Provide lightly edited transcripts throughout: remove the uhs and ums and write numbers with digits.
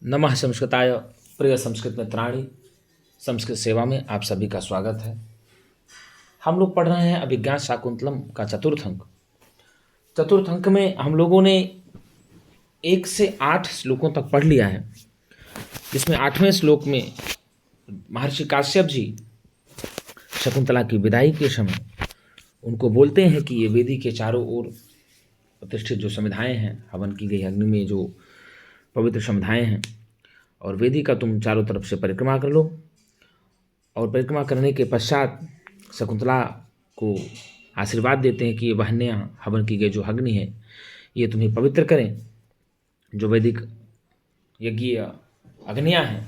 नमः संस्कृताय। प्रिय संस्कृत मित्राणि, संस्कृत सेवा में आप सभी का स्वागत है। हम लोग पढ़ रहे हैं अभिज्ञान शाकुंतलम का चतुर्थ अंक। चतुर्थ अंक में हम लोगों ने 1 से 8 श्लोकों तक पढ़ लिया है, जिसमें 8वें श्लोक में महर्षि काश्यप जी शकुंतला की विदाई के समय उनको बोलते हैं कि ये वेदी के चारों ओर प्रतिष्ठित जो समिधाएँ हैं, हवन की गई अग्नि में जो पवित्र समिधाएँ हैं, और वेदी का तुम चारों तरफ से परिक्रमा कर लो। और परिक्रमा करने के पश्चात शकुंतला को आशीर्वाद देते हैं कि ये बहनियाँ हवन की गई जो अग्नि है ये तुम्हें पवित्र करें। जो वैदिक यज्ञीय अग्नियाँ हैं,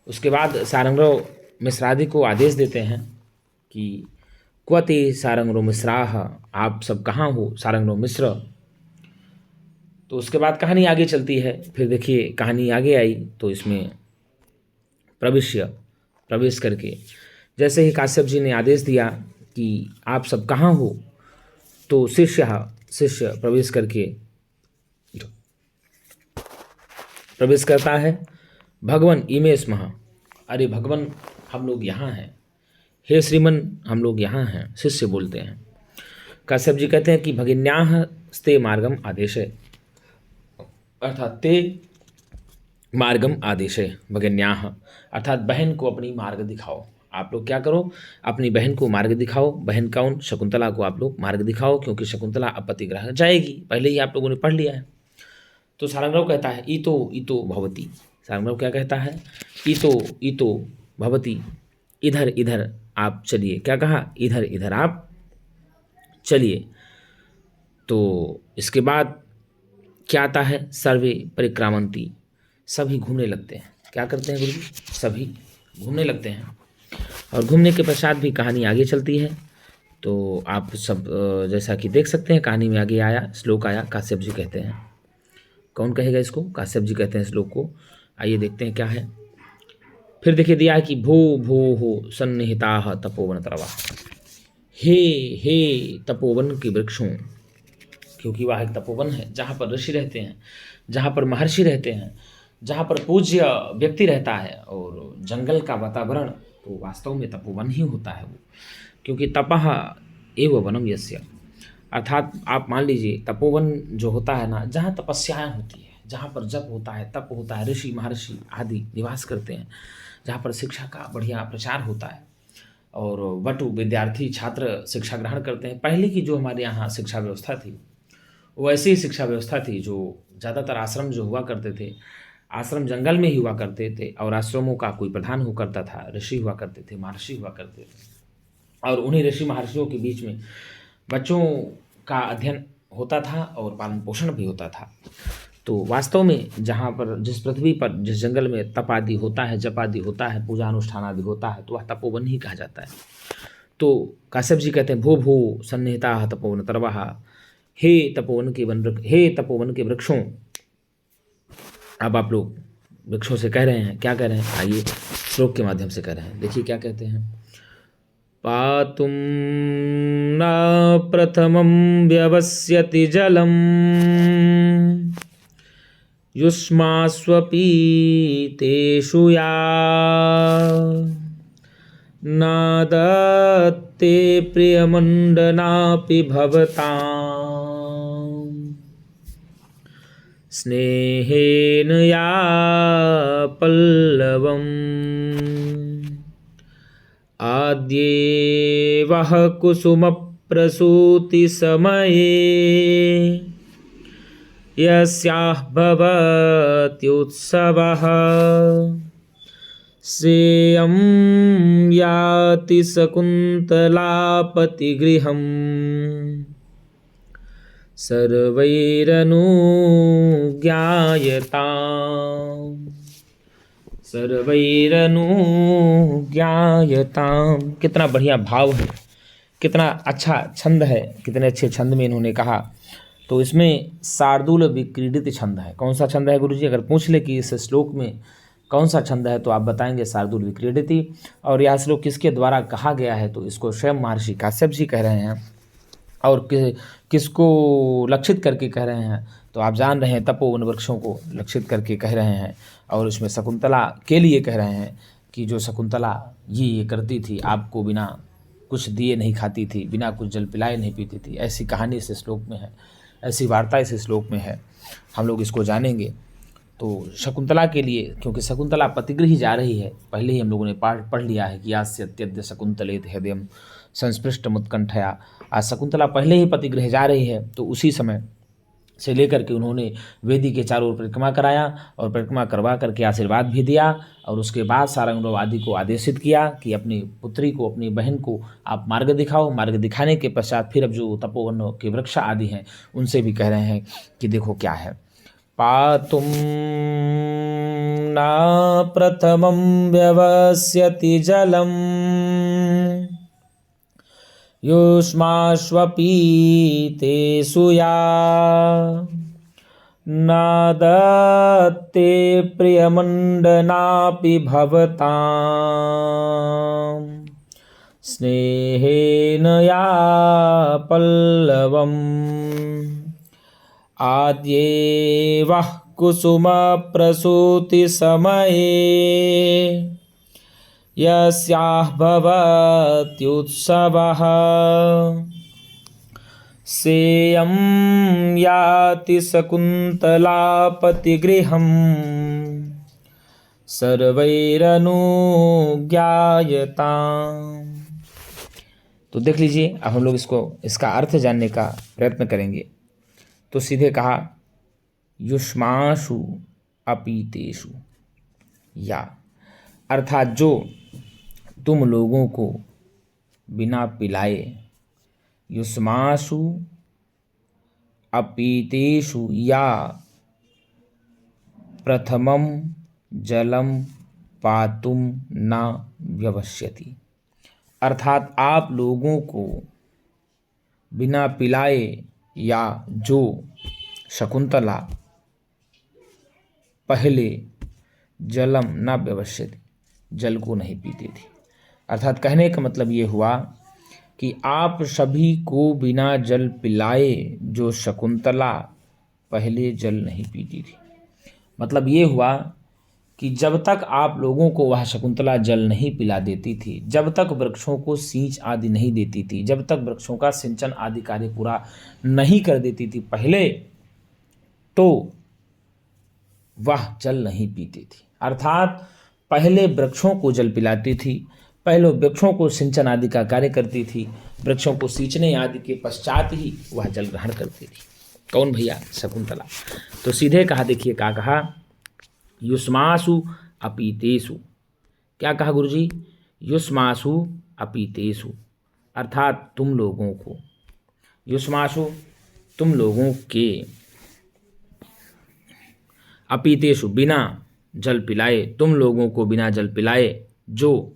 उसके बाद सारंगरो मिश्रादि को आदेश देते हैं कि क्वते सारंगरो मिश्राः, आप सब कहाँ हो सारंगरो मिश्र। तो उसके बाद कहानी आगे चलती है। फिर देखिए कहानी आगे आई तो इसमें प्रवेश करके जैसे ही काश्यप जी ने आदेश दिया कि आप सब कहाँ हो, तो शिष्य प्रवेश करता है। भगवन इमे स्मः, अरे भगवन हम लोग यहाँ हैं, हे श्रीमन हम लोग यहाँ हैं, शिष्य बोलते हैं। काश्यप जी कहते हैं कि भगिन्याः स्ते मार्गम आदेशे, अर्थात ते मार्गम आदेशे भगिन्याः, अर्थात बहन को अपनी मार्ग दिखाओ। आप लोग क्या करो, अपनी बहन को मार्ग दिखाओ। बहन कौन? शकुंतला को आप लोग मार्ग दिखाओ, क्योंकि शकुंतला अपतिग्रह जाएगी, पहले ही आप लोगों ने पढ़ लिया है। तो सारंगराव कहता है ईतो भवती। सारंगराव क्या कहता है? ईतो भवती, इधर इधर आप चलिए। क्या कहा? इधर इधर आप चलिए। तो इसके बाद क्या आता है? सर्वे परिक्रामंती, सभी घूमने लगते हैं। क्या करते हैं गुरुजी? सभी घूमने लगते हैं। और घूमने के पश्चात भी कहानी आगे चलती है। तो आप सब जैसा कि देख सकते हैं कहानी में आगे आया श्लोक आया, काश्यप जी कहते हैं। कौन कहेगा इसको? काश्यप जी कहते हैं श्लोक को। आइए देखते हैं क्या है। फिर देखिए दिया है कि भो हो सन्निहिताः तपोवन तरवा, हे तपोवन के वृक्षों, क्योंकि वह एक तपोवन है जहाँ पर ऋषि रहते हैं, जहाँ पर महर्षि रहते हैं, जहाँ पर पूज्य व्यक्ति रहता है। और जंगल का वातावरण तो वास्तव में तपोवन ही होता है वो, क्योंकि तपः एव वनम यस्य, अर्थात आप मान लीजिए तपोवन जो होता है ना, जहाँ तपस्याएँ होती है, जहाँ पर जप होता है, तप होता है, ऋषि महर्षि आदि निवास करते हैं, जहाँ पर शिक्षा का बढ़िया प्रचार होता है और वटु विद्यार्थी छात्र शिक्षा ग्रहण करते हैं। पहले की जो हमारे यहाँ शिक्षा व्यवस्था थी वो ऐसी ही शिक्षा व्यवस्था थी, जो ज़्यादातर आश्रम जो हुआ करते थे, आश्रम जंगल में ही हुआ करते थे, और आश्रमों का कोई प्रधान हुआ करता था, ऋषि हुआ करते थे, महर्षि हुआ करते थे। और उन्हीं ऋषि महर्षियों के बीच में बच्चों का अध्ययन होता था और पालन पोषण भी होता था। तो वास्तव में जहाँ पर जिस पृथ्वी पर जिस जंगल में तप आदि होता है, जप आदि होता है, पूजा अनुष्ठान आदि होता है, तो वह तपोवन ही कहा जाता है। तो काश्यप जी कहते हैं भो सन्निहिताः तपोवन तरवः, हे तपोवन के वृक्षों। अब आप लोग वृक्षों से कह रहे हैं, क्या कह रहे हैं? आइए श्लोक के माध्यम से कह रहे हैं। देखिए क्या कहते हैं। पातुं न प्रथमं व्यवस्यति जलम, युष्मास्वपि तेषु या, न दत्ते प्रियमण्डनापि भवताम्, स्नेहेन या पल्लवम्, आद्येवः कुसुमप्रसूति समये, यस्याः भवत्युत्सवः, श्रेयं याति शकुन्तलापतिगृहम्, सर्वैरनुज्ञायताम्। कितना बढ़िया भाव है, कितना अच्छा छंद है, कितने अच्छे छंद में इन्होंने कहा। तो इसमें शार्दूल विक्रीडित छंद है। कौन सा छंद है गुरुजी? अगर पूछ ले कि इस श्लोक में कौन सा छंद है तो आप बताएंगे शार्दूल विक्रीडिति। और यह श्लोक किसके द्वारा कहा गया है? तो इसको स्वयं महर्षि काश्यप जी कह रहे हैं। और किसको लक्षित करके कह रहे हैं, तो आप जान रहे हैं तपोवन वृक्षों को लक्षित करके कह रहे हैं। और उसमें शकुंतला के लिए कह रहे हैं कि जो शकुंतला ये करती थी, आपको बिना कुछ दिए नहीं खाती थी, बिना कुछ जल पिलाए नहीं पीती थी। ऐसी कहानी इस श्लोक में है, ऐसी वार्ता इस श्लोक में है, हम लोग इसको जानेंगे। तो शकुंतला के लिए, क्योंकि शकुंतला पतिगृह जा रही है, पहले ही हम लोगों ने पाठ पढ़ लिया है कि यास्य अत्यद्य शकुंतलेत हृदयम संस्पृष्ट मुत्कंठया। आज शकुंतला पहले ही पतिगृह जा रही है, तो उसी समय से लेकर के उन्होंने वेदी के चारों ओर परिक्रमा कराया और परिक्रमा करवा करके आशीर्वाद भी दिया। और उसके बाद सारंग आदि को आदेशित किया कि अपनी पुत्री को, अपनी बहन को आप मार्ग दिखाओ। मार्ग दिखाने के पश्चात फिर अब जो तपोवन के वृक्ष आदि हैं उनसे भी कह रहे हैं कि देखो क्या है। पातुम न प्रथमं व्यवस्यति जलम युष्माश्वपीतेषु या न दत्ते प्रियमण्डनापि भवतां स्नेहेन या पल्लवम् आद्येवः कुसुमप्रसूतिसमये यस्याः भवत्युत्सवः सेयं याति शकुन्तलापतिगृहं सर्वैरनुज्ञायताम्। तो देख लीजिए, अब हम लोग इसका अर्थ जानने का प्रयत्न करेंगे। तो सीधे कहा युष्मासु अपीतेषु, या अर्थात जो तुम लोगों को बिना पिलाए, युष्मासु अपीतेषु या प्रथमं जलम पातुम न व्यवस्यति, अर्थात आप लोगों को बिना पिलाए या जो शकुंतला पहले जलम न व्यवस्यति, जल को नहीं पीती थी। अर्थात कहने का मतलब ये हुआ कि आप सभी को बिना जल पिलाए जो शकुंतला पहले जल नहीं पीती थी। मतलब ये हुआ कि जब तक आप लोगों को वह शकुंतला जल नहीं पिला देती थी, जब तक वृक्षों को सींच आदि नहीं देती थी, जब तक वृक्षों का सिंचन आदि कार्य पूरा नहीं कर देती थी पहले, तो वह जल नहीं पीती थी। अर्थात पहले वृक्षों को जल पिलाती थी, पहले वृक्षों को सिंचन आदि का कार्य करती थी, वृक्षों को सींचने आदि के पश्चात ही वह जल ग्रहण करती थी। कौन भैया? शकुंतला। तो सीधे कहा, देखिए क्या कहा, युष्मासु अपीतेषु। क्या कहा गुरुजी? युष्मासु अपीतेषु, अर्थात तुम लोगों को, युष्मासु तुम लोगों के, अपीतेषु बिना जल पिलाए, तुम लोगों को बिना जल पिलाए, जो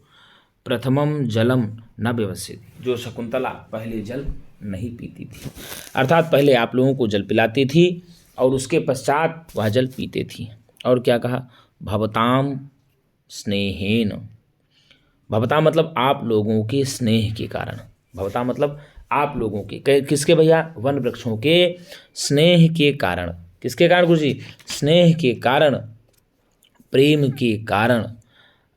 प्रथमम जलम न व्यवस्यति, जो शकुंतला पहले जल नहीं पीती थी। अर्थात पहले आप लोगों को जल पिलाती थी और उसके पश्चात वह जल पीते थी। और क्या कहा? भवताम स्नेहेन। भवताम मतलब आप लोगों के स्नेह के कारण। भवताम मतलब आप लोगों के, किसके भैया? वन वृक्षों के स्नेह के कारण। किसके कारण गुरुजी? स्नेह के कारण, प्रेम के कारण।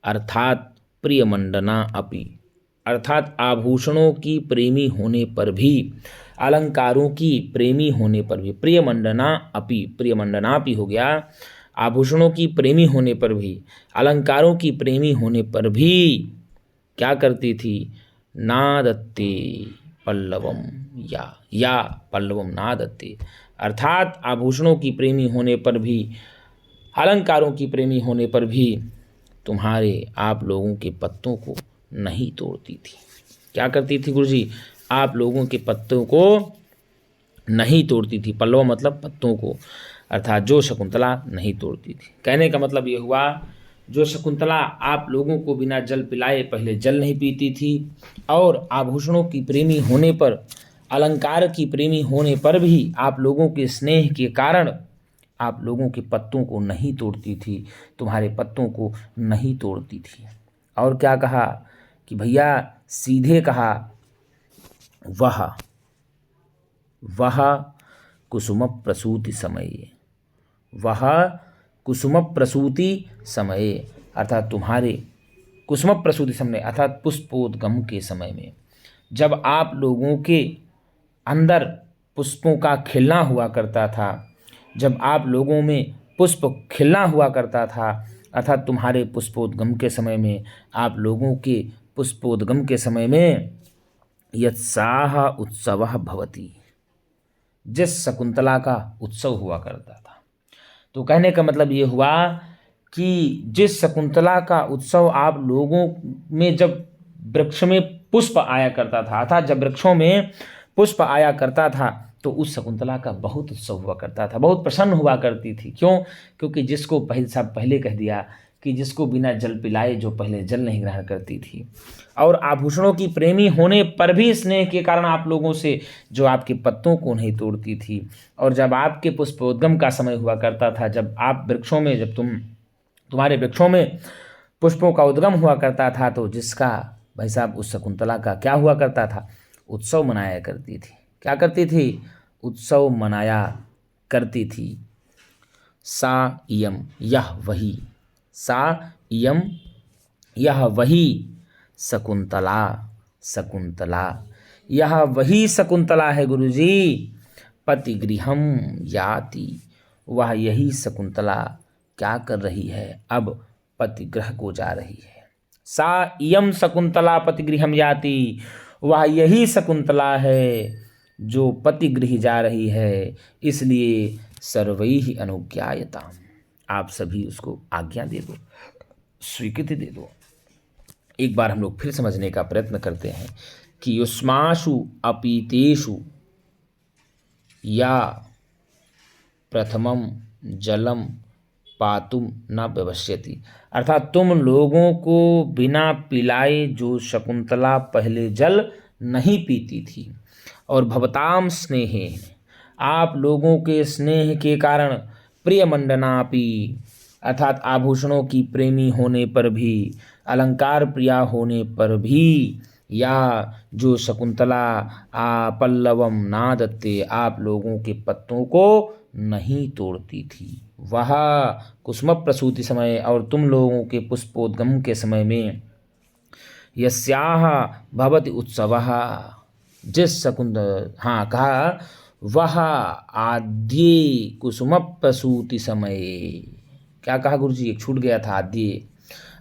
अर्थात प्रियमंडना अपि, अर्थात आभूषणों की प्रेमी होने पर भी, अलंकारों की प्रेमी होने पर भी, प्रियमंडना अपि, प्रियमंडनापि हो गया, आभूषणों की प्रेमी होने पर भी, अलंकारों की प्रेमी होने पर भी क्या करती थी? नादत्ते पल्लवम, या पल्लवम नादत्ते, अर्थात आभूषणों की प्रेमी होने पर भी, अलंकारों की प्रेमी होने पर भी तुम्हारे, आप लोगों के पत्तों को नहीं तोड़ती थी। क्या करती थी गुरुजी? आप लोगों के पत्तों को नहीं तोड़ती थी। पल्लव मतलब पत्तों को, अर्थात जो शकुंतला नहीं तोड़ती थी। कहने का मतलब ये हुआ, जो शकुंतला आप लोगों को बिना जल पिलाए पहले जल नहीं पीती थी और आभूषणों की प्रेमी होने पर, अलंकार की प्रेमी होने पर भी आप लोगों के स्नेह के कारण आप लोगों के पत्तों को नहीं तोड़ती थी, तुम्हारे पत्तों को नहीं तोड़ती थी। और क्या कहा कि भैया? सीधे कहा, वह वह कुसुम प्रसूति समये, वह कुसुम प्रसूति समये, अर्थात तुम्हारे कुसुम प्रसूति समय अर्थात पुष्पोद्गम के समय में, जब आप लोगों के अंदर पुष्पों का खिलना हुआ करता था, जब आप लोगों में पुष्प खिलना हुआ करता था, अर्थात तुम्हारे पुष्पोद्गम के समय में, आप लोगों के पुष्पोद्गम के समय में, यत्साह उत्सवः भवति, जिस शकुंतला का उत्सव हुआ करता था। तो कहने का मतलब ये हुआ कि जिस शकुंतला का उत्सव आप लोगों में, जब वृक्ष में पुष्प आया करता था, अर्थात जब वृक्षों में पुष्प आया करता था, तो उस शकुंतला का बहुत उत्सव हुआ करता था, बहुत प्रसन्न हुआ करती थी। क्यों? क्योंकि जिसको पहले कह दिया कि जिसको बिना जल पिलाए जो पहले जल नहीं ग्रहण करती थी, और आभूषणों की प्रेमी होने पर भी स्नेह के कारण आप लोगों से जो आपके पत्तों को नहीं तोड़ती थी, और जब आपके पुष्पोद्गम का समय हुआ करता था, जब आप वृक्षों में, जब तुम्हारे वृक्षों में पुष्पों का उद्गम हुआ करता था, तो जिसका भाई साहब उस शकुंतला का क्या हुआ करता था? उत्सव मनाया करती थी। क्या करती थी? उत्सव मनाया करती थी। सा इयम, यह वही, सा इयम, यह वही शकुंतला, शकुंतला, यह वही शकुंतला है गुरुजी। पतिगृहम याति, वह यही शकुंतला क्या कर रही है? अब पतिगृह को जा रही है। सा इयम शकुंतला पतिगृहम याति, वह यही शकुंतला है जो पतिगृह जा रही है, इसलिए सर्वैः अनुज्ञायताम्, आप सभी उसको आज्ञा दे दो, स्वीकृति दे दो। एक बार हम लोग फिर समझने का प्रयत्न करते हैं कि युष्मासु अपीतेषु या प्रथमम जलम पातुम न व्यवस्यति, अर्थात तुम लोगों को बिना पिलाए जो शकुंतला पहले जल नहीं पीती थी, और भवताम स्नेहे, आप लोगों के स्नेह के कारण, प्रियमंडनापि, अर्थात आभूषणों की प्रेमी होने पर भी, अलंकार प्रिया होने पर भी, या जो शकुंतला पल्लवम नादत्ते, आप लोगों के पत्तों को नहीं तोड़ती थी, वह कुसुम प्रसूति समय, और तुम लोगों के पुष्पोद्गम के समय में, यस्याह भवति उत्सवः, जिस कहा वह आद्ये कुसुम प्रसूति समय, क्या कहा गुरुजी? एक छूट गया था, आद्ये,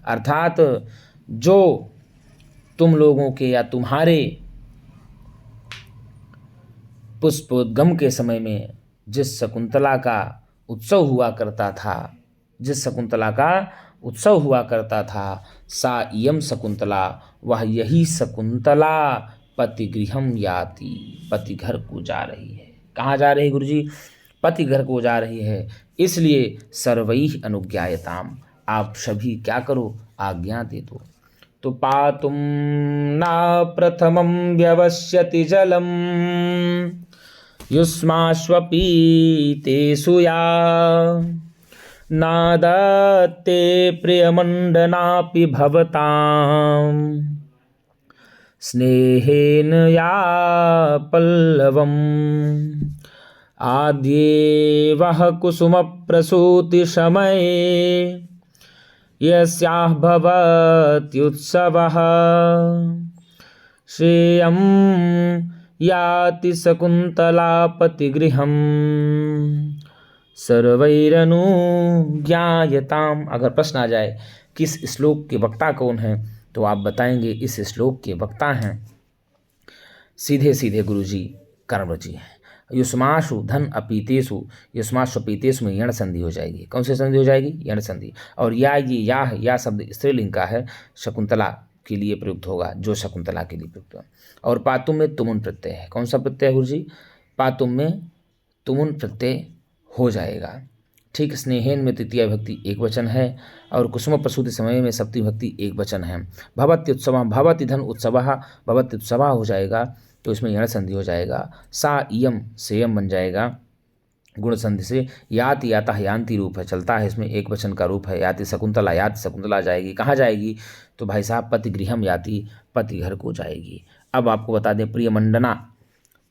अर्थात जो तुम लोगों के या तुम्हारे पुष्पोद्गम के समय में जिस शकुंतला का उत्सव हुआ करता था, जिस शकुंतला का उत्सव हुआ करता था, सा इयम शकुंतला, वह यही शकुंतला पतिगृहम याति, पति घर को जा रही है। कहाँ जा रही है गुरुजी? पति घर को जा रही है। इसलिए सर्वैः अनुज्ञायताम्, आप सभी क्या करो? आज्ञा दे दो। तो पातुम न प्रथमं व्यवस्यति जलम युष्माश्वपीतेषु या नादत्ते प्रियमंडनापि भवतां स्नेहेन या पल्लवम् आद्ये वह कुसुम प्रसूति समये यस्याह भवत्युत्सवः श्रेयं याति शकुंतला पतिगृहम् सर्वैरनुज्ञायताम्। अगर प्रश्न आ जाए किस श्लोक के वक्ता कौन है, तो आप बताएंगे इस श्लोक के वक्ता हैं सीधे सीधे गुरुजी कर्म जी हैं। युष्माशु धन अपीतेषु, युष्माशु अपीतेषु में यण संधि हो जाएगी। कौन सी संधि हो जाएगी? यण संधि। और या शब्द स्त्रीलिंग का है, शकुंतला के लिए प्रयुक्त होगा, जो शकुंतला के लिए प्रयुक्त होगा। और पातुम में तुमुन प्रत्यय है। कौन सा प्रत्यय है गुरुजी? पातुम में तुमुन प्रत्यय हो जाएगा। ठीक, स्नेहेन में तृतीय भक्ति एक वचन है, और कुसुम प्रसूति समय में सप्तमी भक्ति एक वचन है। भवत्युत्सव, भवति धन उत्सवः, भवत्युत्सवः हो जाएगा, तो इसमें यण संधि हो जाएगा। सा इयम से यम बन जाएगा गुण संधि से। याति याता यान्ति रूप है, चलता है, इसमें एक वचन का रूप है। याति शकुंतला, याति शकुंतला जाएगी। कहाँ जाएगी? तो भाई साहब पतिगृहम याति, पति घर को जाएगी। अब आपको बता दें, प्रियमंडना,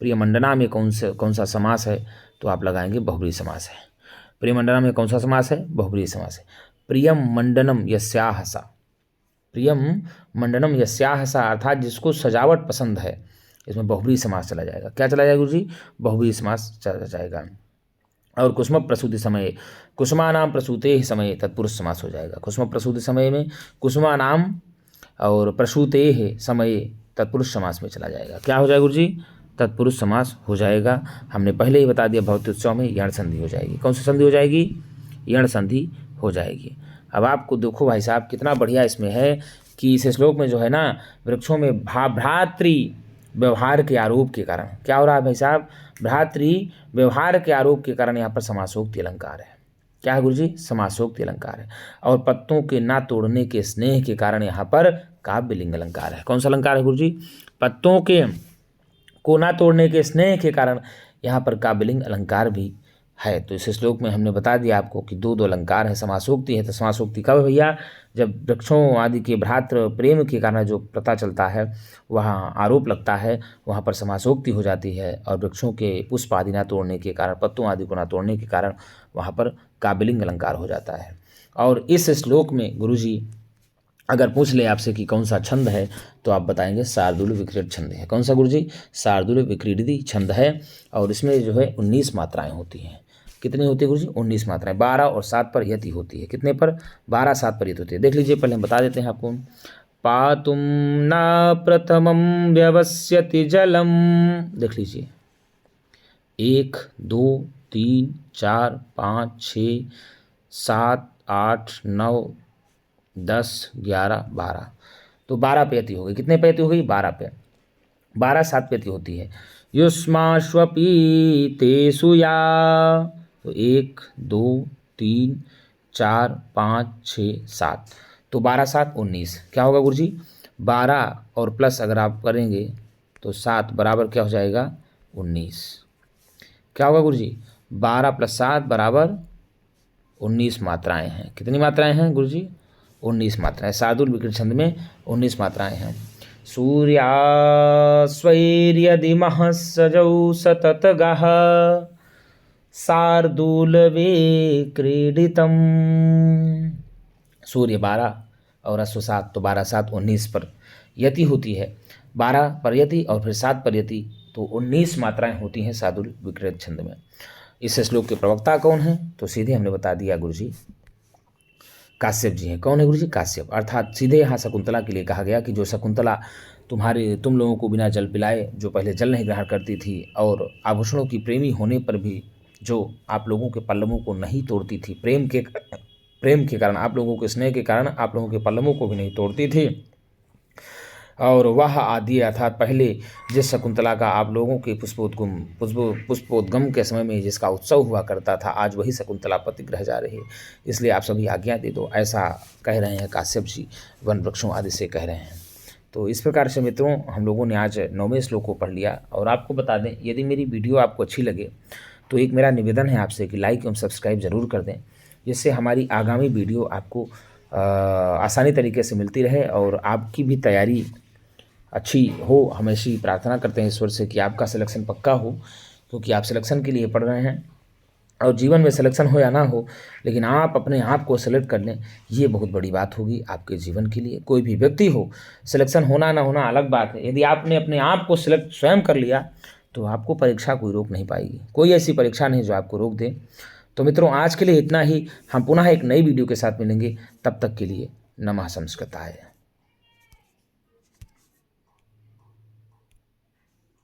प्रियमंडना में कौन सा समास है, तो आप लगाएंगे बहुब्रीहि समास है। प्रियमंडना में कौन सा समास है, बहुब्रीहि समास है। प्रियम मंडनम यस्याह सा, प्रियम मंडनम यस्याह सा अर्थात जिसको सजावट पसंद है, इसमें बहुब्रीहि समास चला जाएगा। क्या चला जाएगा गुरु जी, बहुब्रीहि समास चला जाएगा। और कुसुम प्रसूति समय, कुसुमानाम प्रसूते समय तत्पुरुष समास हो जाएगा। कुसुम प्रसूति समय में कुसुमानाम और प्रसूते समय तत्पुरुष समास में चला जाएगा। क्या हो जाएगा गुरु जी, तत्पुरुष समास हो जाएगा। हमने पहले ही बता दिया भवत्योत्सव में यण संधि हो जाएगी। कौन सी संधि हो जाएगी, यण संधि हो जाएगी। अब आपको देखो भाई साहब कितना बढ़िया इसमें है कि इस श्लोक में जो है ना, वृक्षों में भ्रातृ व्यवहार के आरोप के कारण क्या हो रहा है भाई साहब, भ्रातृ व्यवहार के आरोप के कारण यहाँ पर समासोक्ति अलंकार है। क्या है गुरु जी, समासोक्ति अलंकार है। और पत्तों के ना तोड़ने के स्नेह के कारण यहाँ पर काव्यलिंग अलंकार है। कौन सा अलंकार है गुरु जी, पत्तों के को ना तोड़ने के स्नेह के कारण यहाँ पर काव्यलिंग अलंकार भी है। तो इस श्लोक में हमने बता दिया आपको कि दो अलंकार है, समासोक्ति है। तो समासोक्ति कब है भैया, जब वृक्षों आदि के भ्रातृ प्रेम के कारण जो पता चलता है, वहाँ आरोप लगता है, वहाँ पर समासोक्ति हो जाती है। और वृक्षों के पुष्प आदि ना तोड़ने के कारण, पत्तों आदि को ना तोड़ने के कारण वहाँ पर काव्यलिंग अलंकार हो जाता है। और इस श्लोक में गुरुजी अगर पूछ ले आपसे कि कौन सा छंद है, तो आप बताएंगे शार्दूल विक्रीड छंद है। कौन सा गुरुजी, शार्दूल विक्रीडी छंद है। और इसमें जो है 19 मात्राएं होती हैं। कितनी होती है गुरुजी, 19 मात्राएं। 12 और 7 पर यति होती है। कितने पर, 12 7 पर यति होती है। देख लीजिए, पहले हम बता देते हैं आपको। पातुम न प्रथमम व्यवस्यति जलम, देख लीजिए 1 2 3 4 5 6 7 8 9 10 11 12, तो 12 पे यति हो गई। कितने पे यति हो गई, 12 पे। 12 7 पे यति होती है। युष्माश्वपी तेषु या, तो 1 2 3 4 5 6 7, तो 12 7 19। क्या होगा गुरुजी, 12 और प्लस अगर आप करेंगे तो 7 बराबर क्या हो जाएगा, 19। क्या होगा गुरुजी, 12 + 7 बराबर 19 मात्राएं हैं। कितनी मात्राएं हैं गुरुजी, 19 मात्राएं। शार्दूल विक्रीड छंद में 19 मात्राएं हैं। सूर्यास्वैर्यदि महस्सजौ सततगः शार्दूल विक्रीडितम्। सूर्य 12 और अश्व 7, तो 12 7 19 पर यति होती है। 12 पर यति और फिर 7 पर यति, तो 19 मात्राएं होती हैं शार्दूल विक्रीड छंद में। इस श्लोक के प्रवक्ता कौन हैं, तो सीधे हमने बता दिया गुरुजी, काश्यप जी हैं। कौन है गुरुजी, काश्यप। अर्थात सीधे यहाँ शकुंतला के लिए कहा गया कि जो शकुंतला तुम लोगों को बिना जल पिलाए, जो पहले जल नहीं ग्रहण करती थी और आभूषणों की प्रेमी होने पर भी जो आप लोगों के पल्लवों को नहीं तोड़ती थी, प्रेम के कारण, आप लोगों के स्नेह के कारण आप लोगों के पल्लवों को भी नहीं तोड़ती थी। और वह आदि अर्थात पहले जिस शकुंतला का आप लोगों के पुष्पोद्गम के समय में जिसका उत्सव हुआ करता था, आज वही शकुंतला पतित रह जा रही है। इसलिए आप सभी आज्ञा दे दो, ऐसा कह रहे हैं काश्यप जी, वन वृक्षों आदि से कह रहे हैं। तो इस प्रकार से मित्रों, हम लोगों ने आज 9वें श्लोक को पढ़ लिया। और आपको बता दें, यदि मेरी वीडियो आपको अच्छी लगे तो एक मेरा निवेदन है आपसे कि लाइक एवं सब्सक्राइब ज़रूर कर दें, जिससे हमारी आगामी वीडियो आपको आसानी तरीके से मिलती रहे और आपकी भी तैयारी अच्छी हो। हम ऐसी प्रार्थना करते हैं ईश्वर से कि आपका सिलेक्शन पक्का हो, क्योंकि आप सिलेक्शन के लिए पढ़ रहे हैं। और जीवन में सिलेक्शन हो या ना हो, लेकिन आप अपने आप को सेलेक्ट कर लें, ये बहुत बड़ी बात होगी आपके जीवन के लिए। कोई भी व्यक्ति हो, सिलेक्शन होना ना होना अलग बात है। यदि आपने अपने आप को सिलेक्ट स्वयं कर लिया, तो आपको परीक्षा कोई रोक नहीं पाएगी। कोई ऐसी परीक्षा नहीं जो आपको रोक दे। तो मित्रों, आज के लिए इतना ही। हम पुनः एक नई वीडियो के साथ मिलेंगे। तब तक के लिए नमः संस्कृताय।